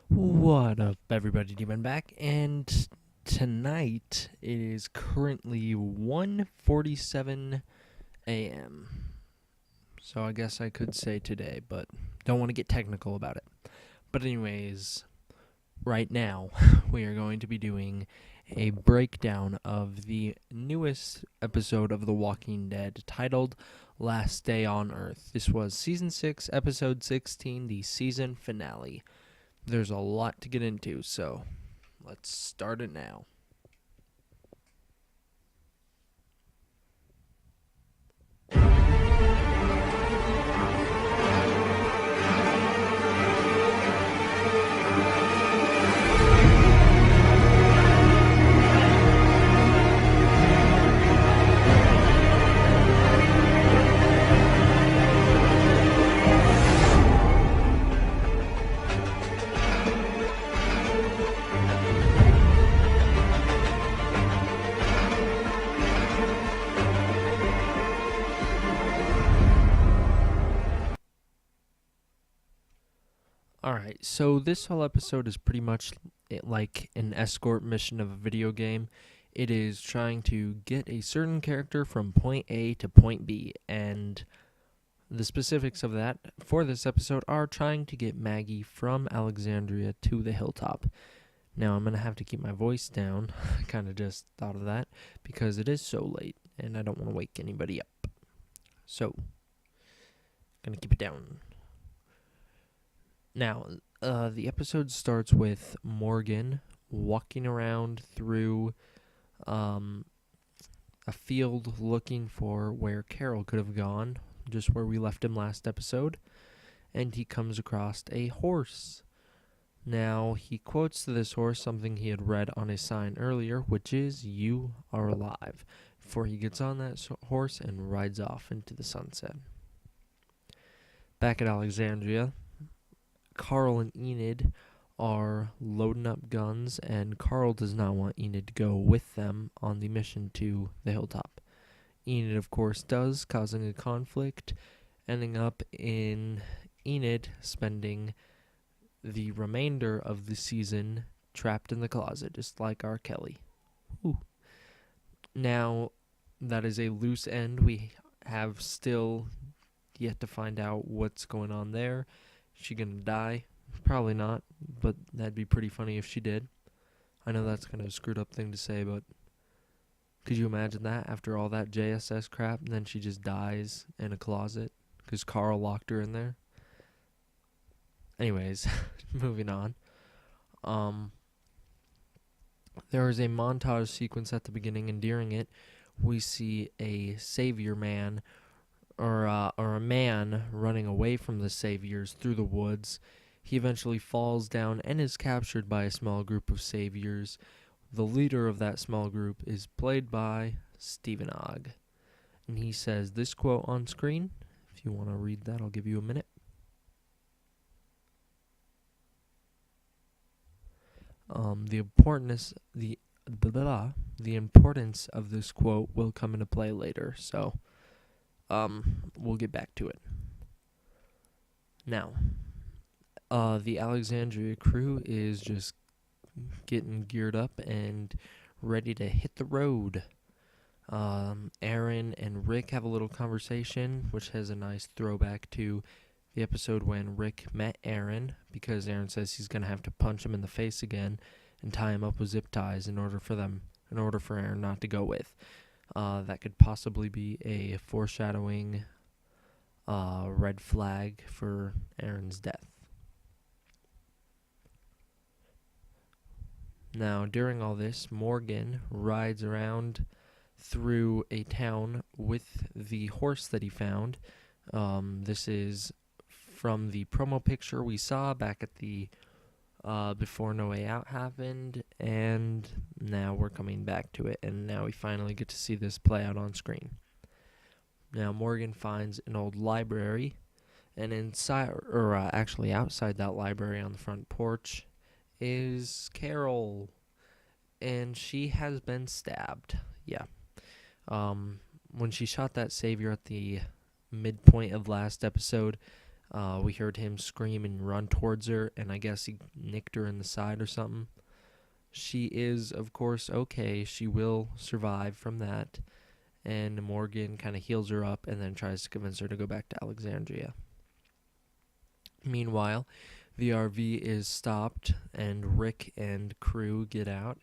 What up, everybody? Demon back, and tonight it is currently 1:47 a.m. So I guess I could say today, but don't want to get technical about it. But anyways, right now we are going to be doing a breakdown of the newest episode of The Walking Dead titled Last Day on Earth. This was Season 6, Episode 16, the season finale. There's a lot to get into, so let's start it now. Alright, so this whole episode is pretty much like an escort mission of a video game. It is trying to get a certain character from point A to point B, and the specifics of that for this episode are trying to get Maggie from Alexandria to the hilltop. Now, I'm going to have to keep my voice down. I kind of just thought of that because it is so late, and I don't want to wake anybody up. So, going to keep it down. Now, the episode starts with Morgan walking around through a field looking for where Carol could have gone, just where we left him last episode, and he comes across a horse. Now, he quotes to this horse something he had read on a sign earlier, which is, "You are alive," before he gets on that horse and rides off into the sunset. Back at Alexandria, Carl and Enid are loading up guns, and Carl does not want Enid to go with them on the mission to the hilltop. Enid, of course, does, causing a conflict, ending up in Enid spending the remainder of the season trapped in the closet, just like R. Kelly. Ooh. Now, that is a loose end. We have still yet to find out what's going on there. Is she gonna die? Probably not, but that'd be pretty funny if she did. I know that's kind of a screwed up thing to say, but could you imagine that after all that JSS crap, and then she just dies in a closet because Carl locked her in there? Anyways, moving on. There is a montage sequence at the beginning, and during it, we see a savior man, or a man running away from the saviors through the woods. He eventually falls down and is captured by a small group of saviors. The leader of that small group is played by Stephen Ogg. And he says this quote on screen. If you want to read that, I'll give you a minute. The importance of this quote will come into play later, so we'll get back to it. Now, the Alexandria crew is just getting geared up and ready to hit the road. Aaron and Rick have a little conversation, which has a nice throwback to the episode when Rick met Aaron, because Aaron says he's going to have to punch him in the face again and tie him up with zip ties in order for Aaron not to go with. That could possibly be a foreshadowing red flag for Aaron's death. Now, during all this, Morgan rides around through a town with the horse that he found. This is from the promo picture we saw back at the before No Way Out happened, and now we're coming back to it, and now we finally get to see this play out on screen. Now, Morgan finds an old library, and actually outside that library on the front porch is Carol, and she has been stabbed. Yeah. When she shot that savior at the midpoint of last episode, We heard him scream and run towards her, and I guess he nicked her in the side or something. She is, of course, okay. She will survive from that. And Morgan kind of heals her up and then tries to convince her to go back to Alexandria. Meanwhile, the RV is stopped, and Rick and crew get out,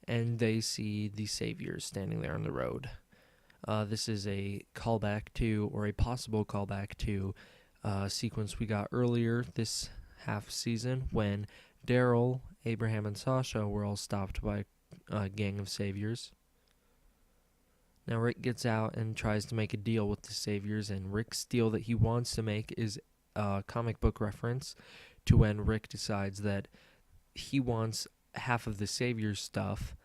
and they see the Saviors standing there on the road. This is a callback to, or a possible callback to, a sequence we got earlier this half season when Daryl, Abraham, and Sasha were all stopped by a gang of Saviors. Now Rick gets out and tries to make a deal with the Saviors, and Rick's deal that he wants to make is a comic book reference to when Rick decides that he wants half of the Saviors' stuff,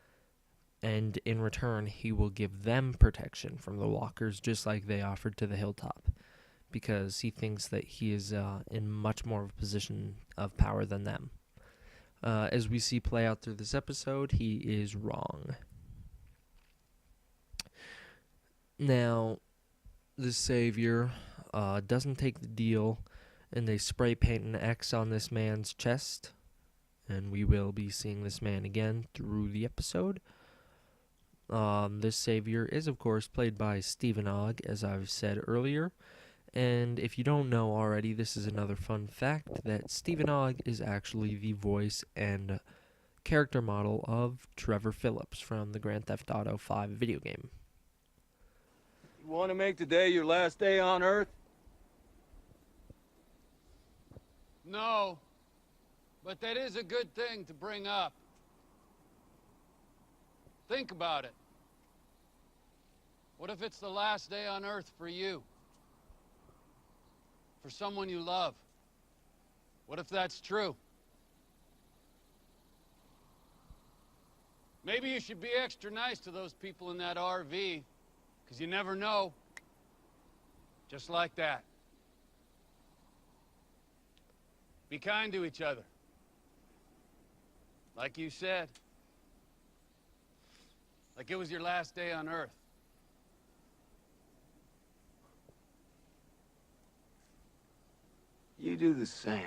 and in return he will give them protection from the Walkers just like they offered to the Hilltop, because he thinks that he is in much more of a position of power than them. As we see play out through this episode, he is wrong. Now, the Savior doesn't take the deal, and they spray paint an X on this man's chest, and we will be seeing this man again through the episode. This Savior is, of course, played by Stephen Ogg, as I've said earlier, and if you don't know already, this is another fun fact, that Stephen Ogg is actually the voice and character model of Trevor Phillips from the Grand Theft Auto 5 video game. You want to make today your last day on Earth? No, but that is a good thing to bring up. Think about it. What if it's the last day on Earth for you? For someone you love? What if that's true? Maybe you should be extra nice to those people in that RV, because you never know. Just like that. Be kind to each other. Like you said. Like it was your last day on Earth. You do the same.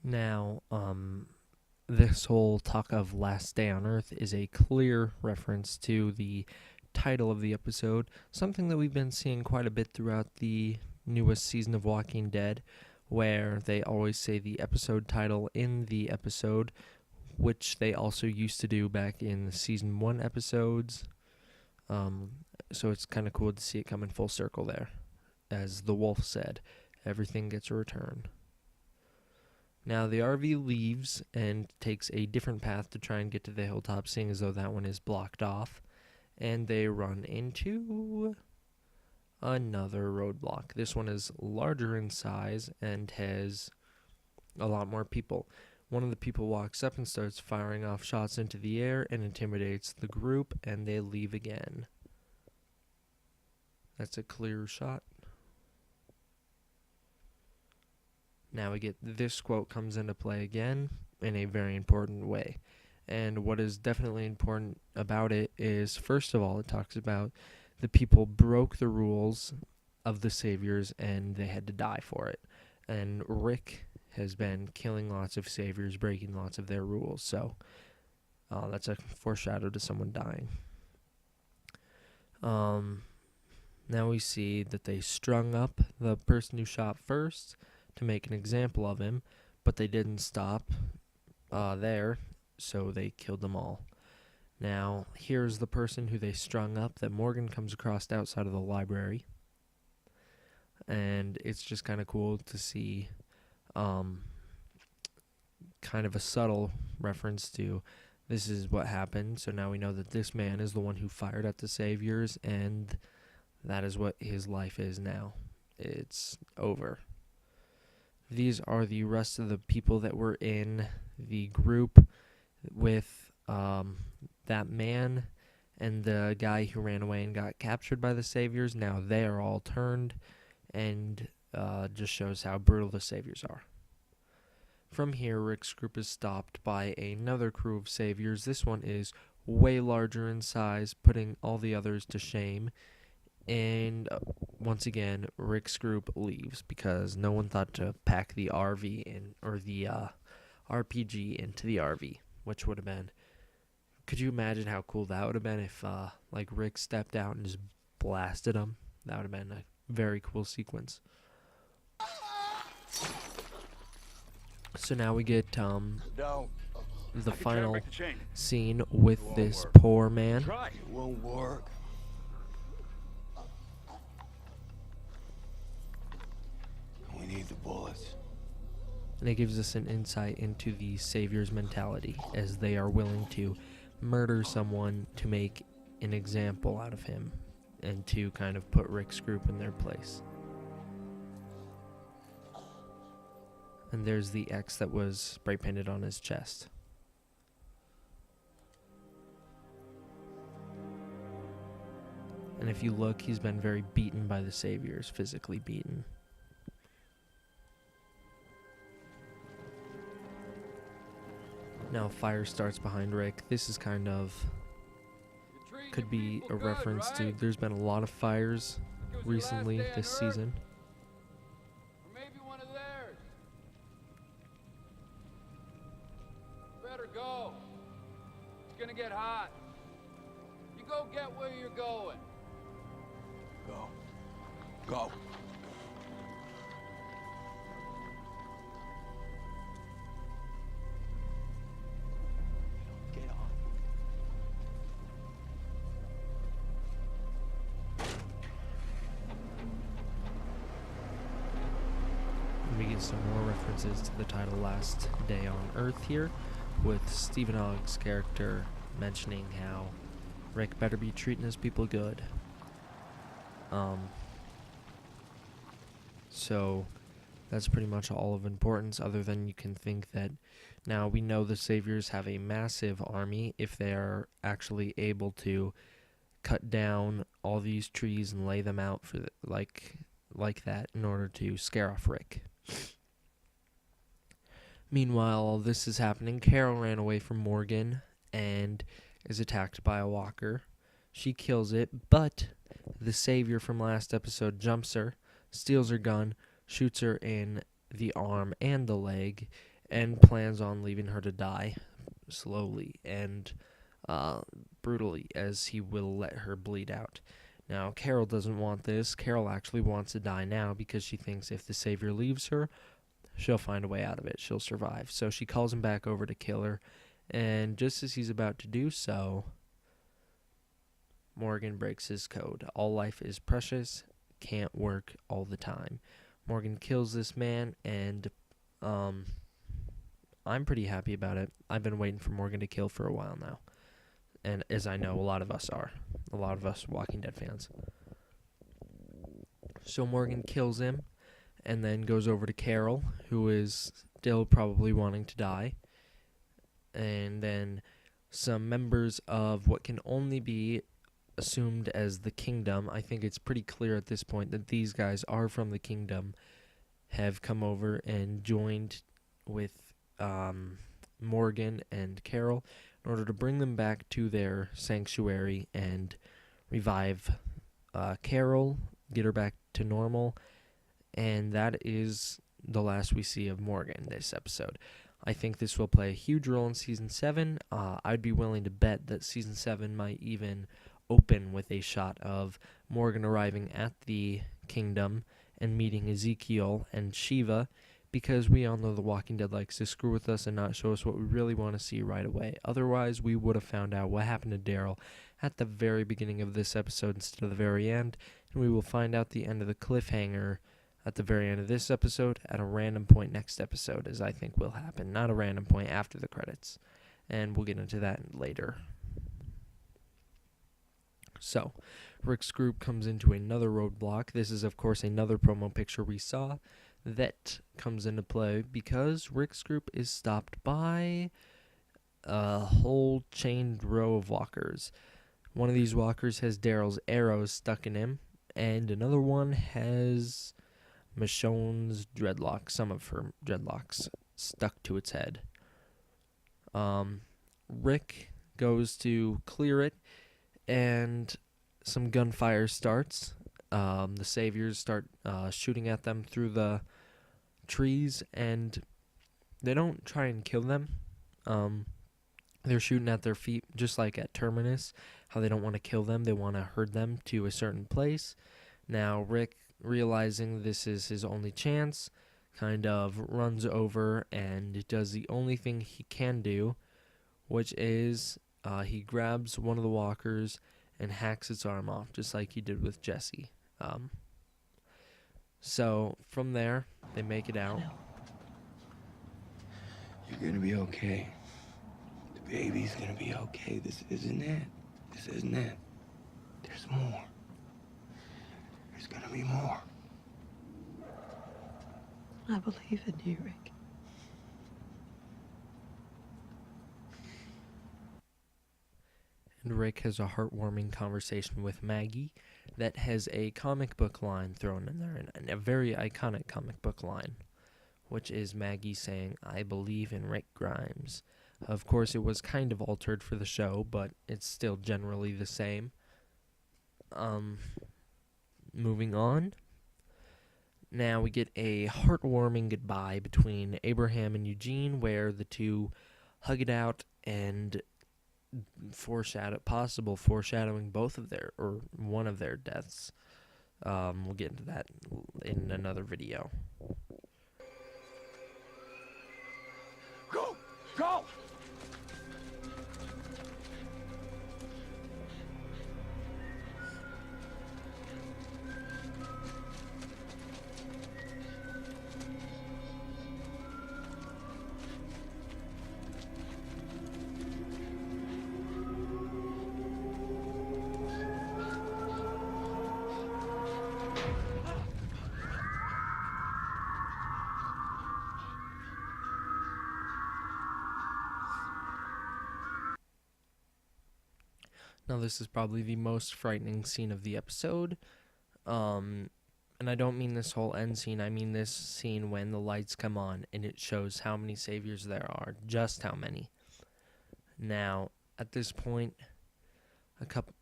Now, this whole talk of Last Day on Earth is a clear reference to the title of the episode, something that we've been seeing quite a bit throughout the newest season of Walking Dead, where they always say the episode title in the episode, which they also used to do back in the Season 1 episodes. So it's kind of cool to see it come in full circle there. As the wolf said, everything gets a return. Now, the RV leaves and takes a different path to try and get to the hilltop, seeing as though that one is blocked off. And they run into another roadblock. This one is larger in size and has a lot more people. One of the people walks up and starts firing off shots into the air and intimidates the group, and they leave again. That's a clear shot. Now we get this quote comes into play again in a very important way. And what is definitely important about it is, first of all, it talks about the people broke the rules of the Saviors and they had to die for it. And Rick has been killing lots of Saviors, breaking lots of their rules. So that's a foreshadow to someone dying. Now we see that they strung up the person who shot first to make an example of him, but they didn't stop there, so they killed them all. Now, here's the person who they strung up that Morgan comes across outside of the library, and it's just kind of cool to see kind of a subtle reference to this is what happened, so now we know that this man is the one who fired at the Saviors, and that is what his life is now. It's over. These are the rest of the people that were in the group with that man and the guy who ran away and got captured by the Saviors. Now they are all turned, and just shows how brutal the Saviors are. From here, Rick's group is stopped by another crew of saviors. This one is way larger in size, putting all the others to shame. And once again, Rick's group leaves because no one thought to pack the RV in, or the RPG into the RV, which would have been. Could you imagine how cool that would have been if, like, Rick stepped out and just blasted him? That would have been a very cool sequence. So now we get the final scene with this poor man. Try. It won't work. We need the bullets. And it gives us an insight into the Savior's mentality, as they are willing to murder someone to make an example out of him and to kind of put Rick's group in their place. And there's the X that was spray painted on his chest. And if you look, he's been very beaten by the Saviors, physically beaten. Now fire starts behind Rick. This is kind of, could be a reference to, there's been a lot of fires recently this season. Or maybe one of theirs. Better go. It's gonna get hot. You go get where you're going. Go. Go. Get on. And we get some more references to the title Last Day on Earth here, with Stephen Ogg's character mentioning how Rick better be treating his people good. So that's pretty much all of importance, other than you can think that now we know the Saviors have a massive army if they are actually able to cut down all these trees and lay them out for like that in order to scare off Rick. Meanwhile, all this is happening. Carol ran away from Morgan and is attacked by a walker. She kills it, but the Savior from last episode jumps her, steals her gun, shoots her in the arm and the leg, and plans on leaving her to die slowly and brutally, as he will let her bleed out. Now, Carol doesn't want this. Carol actually wants to die now because she thinks if the Savior leaves her, she'll find a way out of it. She'll survive. So she calls him back over to kill her, and just as he's about to do so, Morgan breaks his code. All life is precious, can't work all the time. Morgan kills this man, and I'm pretty happy about it. I've been waiting for Morgan to kill for a while now. And as I know, a lot of us are. A lot of us Walking Dead fans. So Morgan kills him, and then goes over to Carol, who is still probably wanting to die. And then some members of what can only be assumed as the Kingdom, I think it's pretty clear at this point that these guys are from the Kingdom, have come over and joined with Morgan and Carol in order to bring them back to their sanctuary and revive Carol, get her back to normal, and that is the last we see of Morgan this episode. I think this will play a huge role in Season 7. I'd be willing to bet that Season 7 might even open with a shot of Morgan arriving at the Kingdom and meeting Ezekiel and Shiva, because we all know The Walking Dead likes to screw with us and not show us what we really want to see right away. Otherwise, we would have found out what happened to Daryl at the very beginning of this episode instead of the very end, and we will find out the end of the cliffhanger at the very end of this episode at a random point next episode, as I think will happen, not a random point after the credits. And we'll get into that later. So, Rick's group comes into another roadblock. This is, of course, another promo picture we saw that comes into play because Rick's group is stopped by a whole chained row of walkers. One of these walkers has Daryl's arrows stuck in him, and another one has Michonne's dreadlocks, some of her dreadlocks, stuck to its head. Rick goes to clear it, and some gunfire starts. The saviors start shooting at them through the trees, and they don't try and kill them. They're shooting at their feet, just like at Terminus, how they don't want to kill them. They want to herd them to a certain place. Now, Rick, realizing this is his only chance, kind of runs over and does the only thing he can do, which is he grabs one of the walkers and hacks its arm off, just like he did with Jesse. So from there, they make it out. You're gonna be okay. The baby's gonna be okay. This isn't it. This isn't it. There's more. There's gonna be more. I believe in you, Rick. And Rick has a heartwarming conversation with Maggie that has a comic book line thrown in there, and a very iconic comic book line, which is Maggie saying, "I believe in Rick Grimes." Of course, it was kind of altered for the show, but it's still generally the same. Moving on. Now we get a heartwarming goodbye between Abraham and Eugene, where the two hug it out and foreshadowing both of their, or one of their deaths. We'll get into that in another video. Go! Go! Now, this is probably the most frightening scene of the episode. And I don't mean this whole end scene. I mean this scene when the lights come on and it shows how many saviors there are. Just how many. Now, at this point, a couple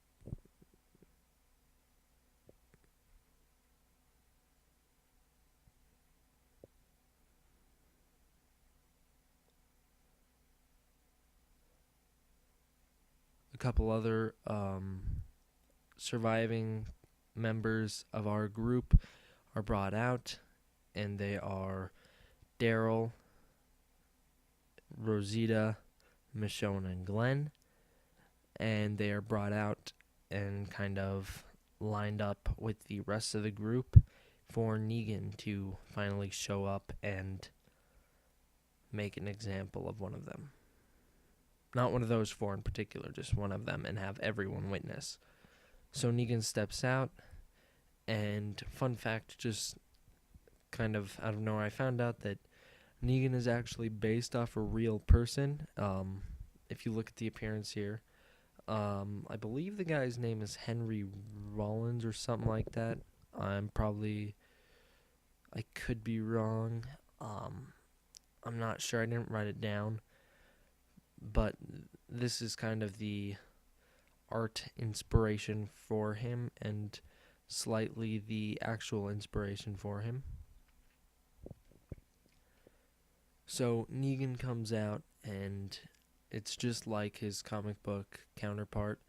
other surviving members of our group are brought out, and they are Daryl, Rosita, Michonne, and Glenn, and they are brought out and kind of lined up with the rest of the group for Negan to finally show up and make an example of one of them. Not one of those four in particular, just one of them, and have everyone witness. So Negan steps out, and fun fact, just kind of out of nowhere, I found out that Negan is actually based off a real person. If you look at the appearance here, I believe the guy's name is Henry Rollins or something like that. I could be wrong. I'm not sure. I didn't write it down. But this is kind of the art inspiration for him and slightly the actual inspiration for him. So Negan comes out, and it's just like his comic book counterpart.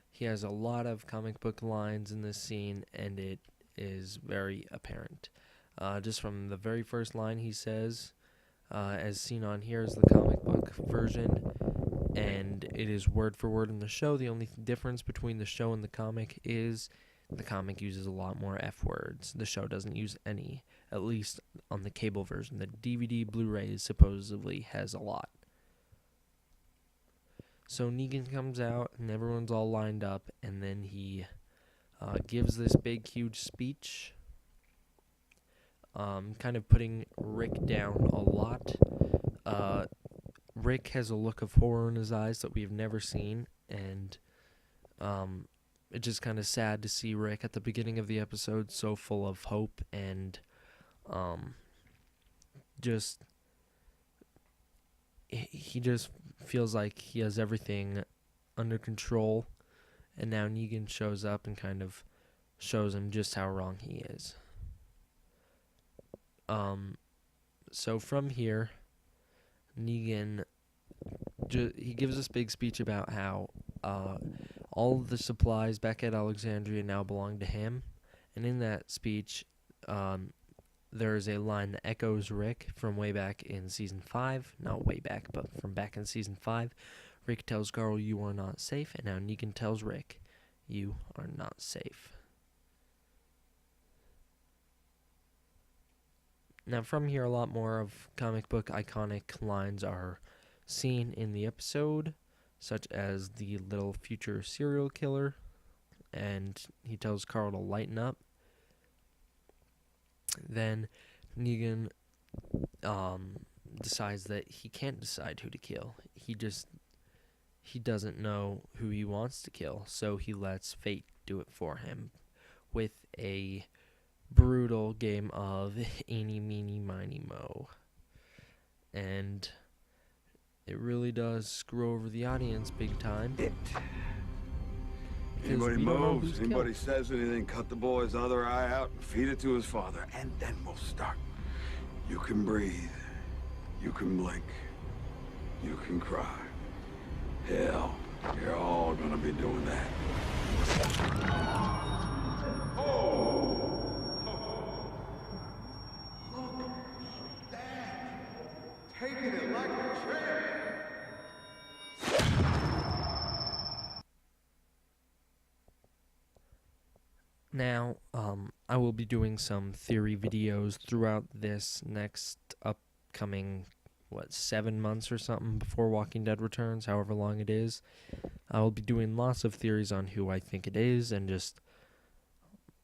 He has a lot of comic book lines in this scene, and it is very apparent. Just from the very first line he says, as seen on here is the comic book version, and it is word for word in the show. The only difference between the show and the comic is the comic uses a lot more F words. The show doesn't use any, at least on the cable version. The DVD Blu-ray supposedly has a lot. So Negan comes out, and everyone's all lined up, and then he gives this big, huge speech, kind of putting Rick down a lot. Rick has a look of horror in his eyes that we have never seen, and it's just kind of sad to see Rick at the beginning of the episode so full of hope and just he just feels like he has everything under control, and now Negan shows up and kind of shows him just how wrong he is. So from here, Negan, he gives this big speech about how all of the supplies back at Alexandria now belong to him, and in that speech, there's a line that echoes Rick from way back in Season 5. Not way back, but from back in Season 5. Rick tells Carl, "You are not safe," and now Negan tells Rick, "You are not safe." Now from here, a lot more of comic book iconic lines are seen in the episode, such as the little future serial killer, and he tells Carl to lighten up. Then Negan decides that he can't decide who to kill. He doesn't know who he wants to kill, so he lets fate do it for him with a brutal game of eeny, meeny, miny, moe. And it really does screw over the audience big time. Anybody moves, anybody says anything, cut the boy's other eye out and feed it to his father, and then we'll start. You can breathe, you can blink, you can cry. Hell, you're all gonna be doing that. Taking it like a champ. Now, I will be doing some theory videos throughout this next upcoming, 7 months or something before Walking Dead returns, however long it is. I will be doing lots of theories on who I think it is and just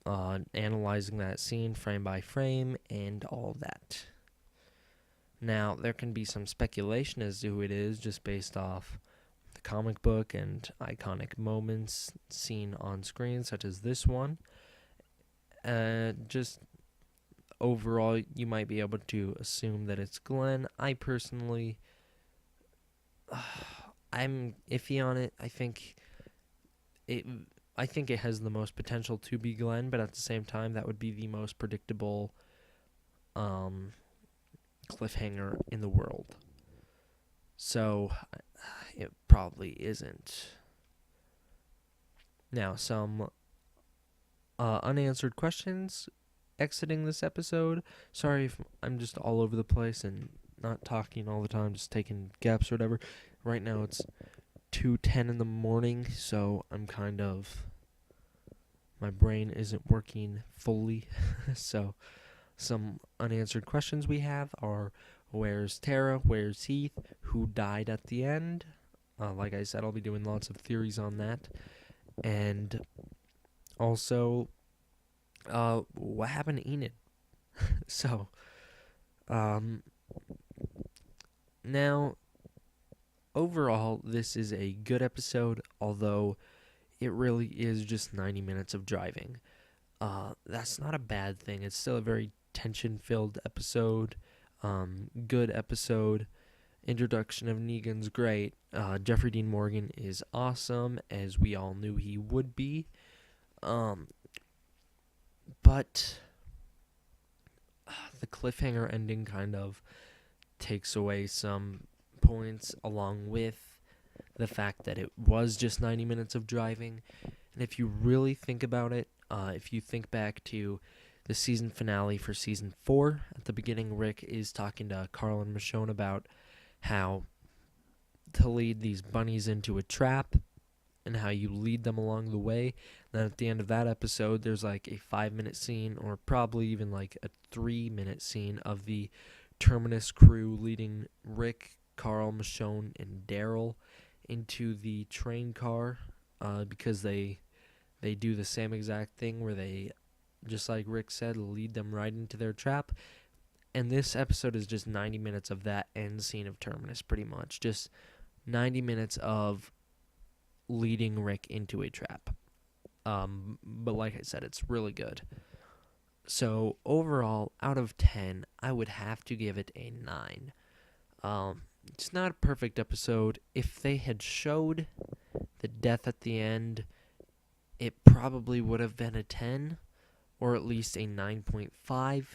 analyzing that scene frame by frame and all that. Now, there can be some speculation as to who it is just based off the comic book and iconic moments seen on screen, such as this one. Just overall, you might be able to assume that it's Glenn. I personally, I'm iffy on it. I think it has the most potential to be Glenn, but at the same time, that would be the most predictable cliffhanger in the world. So it probably isn't. Now, some unanswered questions exiting this episode. Sorry if I'm just all over the place and not talking all the time, just taking gaps or whatever. Right now it's 2:10 in the morning, so I'm my brain isn't working fully. So some unanswered questions we have are, where's Tara, where's Heath, who died at the end? Like I said, I'll be doing lots of theories on that. And also, what happened to Enid? So, now, overall, this is a good episode, although it really is just 90 minutes of driving. That's not a bad thing. It's still a very tension-filled episode, good episode. Introduction of Negan's great. Jeffrey Dean Morgan is awesome, as we all knew he would be. But the cliffhanger ending kind of takes away some points, along with the fact that it was just 90 minutes of driving. And if you really think about it, if you think back to the season finale for season 4, at the beginning, Rick is talking to Carl and Michonne about how to lead these bunnies into a trap and how you lead them along the way. Then at the end of that episode, there's like a 5-minute scene, or probably even like a 3-minute scene of the Terminus crew leading Rick, Carl, Michonne, and Daryl into the train car, because they do the same exact thing where they, just like Rick said, lead them right into their trap. And this episode is just 90 minutes of that end scene of Terminus, pretty much. Just 90 minutes of leading Rick into a trap. But like I said, it's really good. So overall, out of 10, I would have to give it a 9. it's not a perfect episode. If they had showed the death at the end, it probably would have been a 10, or at least a 9.5,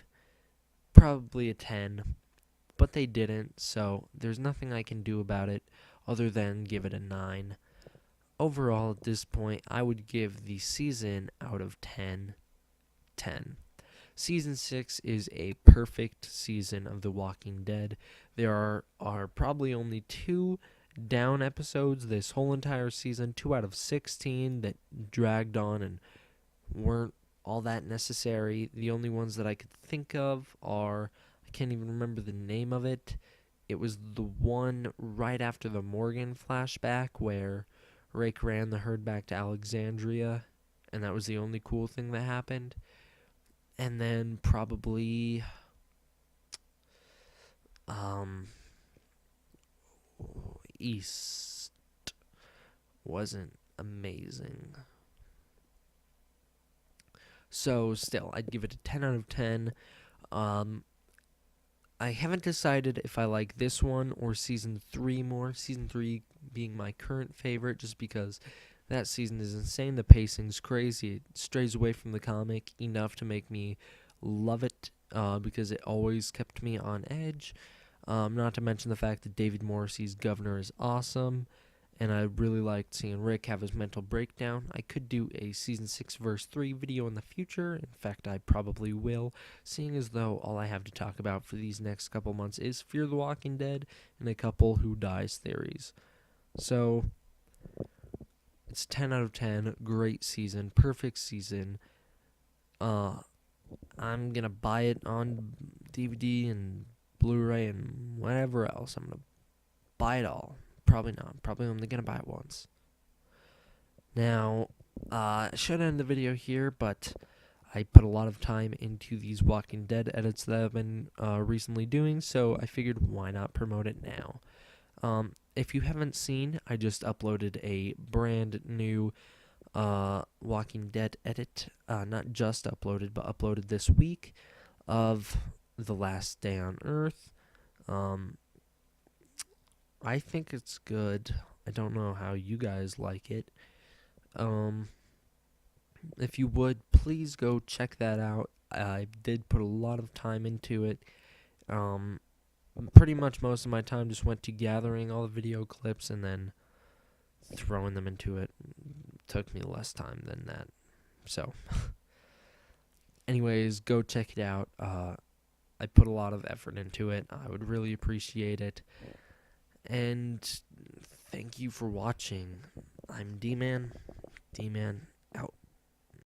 probably a 10, but they didn't, so there's nothing I can do about it other than give it a 9. Overall, at this point, I would give the season out of 10, 10. Season 6 is a perfect season of The Walking Dead. There are probably only 2 down episodes this whole entire season, 2 out of 16 that dragged on and weren't all that necessary. The only ones that I could think of are, I can't even remember the name of it. It was the one right after the Morgan flashback where Rick ran the herd back to Alexandria, and that was the only cool thing that happened. And then probably East wasn't amazing. So still, I'd give it a 10 out of 10. I haven't decided if I like this one or Season 3 more. Season 3 being my current favorite just because that season is insane. The pacing's crazy. It strays away from the comic enough to make me love it because it always kept me on edge. Not to mention the fact that David Morrissey's governor is awesome. And I really liked seeing Rick have his mental breakdown. I could do a Season 6 Verse 3 video in the future. In fact, I probably will, seeing as though all I have to talk about for these next couple months is Fear the Walking Dead and a couple Who Dies theories. So, it's 10 out of 10. Great season. Perfect season. I'm going to buy it on DVD and Blu-ray and whatever else. I'm going to buy it all. Probably not. Probably only going to buy it once. Now, I should end the video here, but I put a lot of time into these Walking Dead edits that I've been recently doing, so I figured why not promote it now. If you haven't seen, I just uploaded a brand new Walking Dead edit. Not just uploaded, but uploaded this week of The Last Day on Earth. I think it's good. I don't know how you guys like it. If you would, please go check that out. I did put a lot of time into it. Pretty much most of my time just went to gathering all the video clips and then throwing them into it. Took me less time than that. So, anyways, go check it out. I put a lot of effort into it. I would really appreciate it. And thank you for watching. I'm D-Man. D-Man out.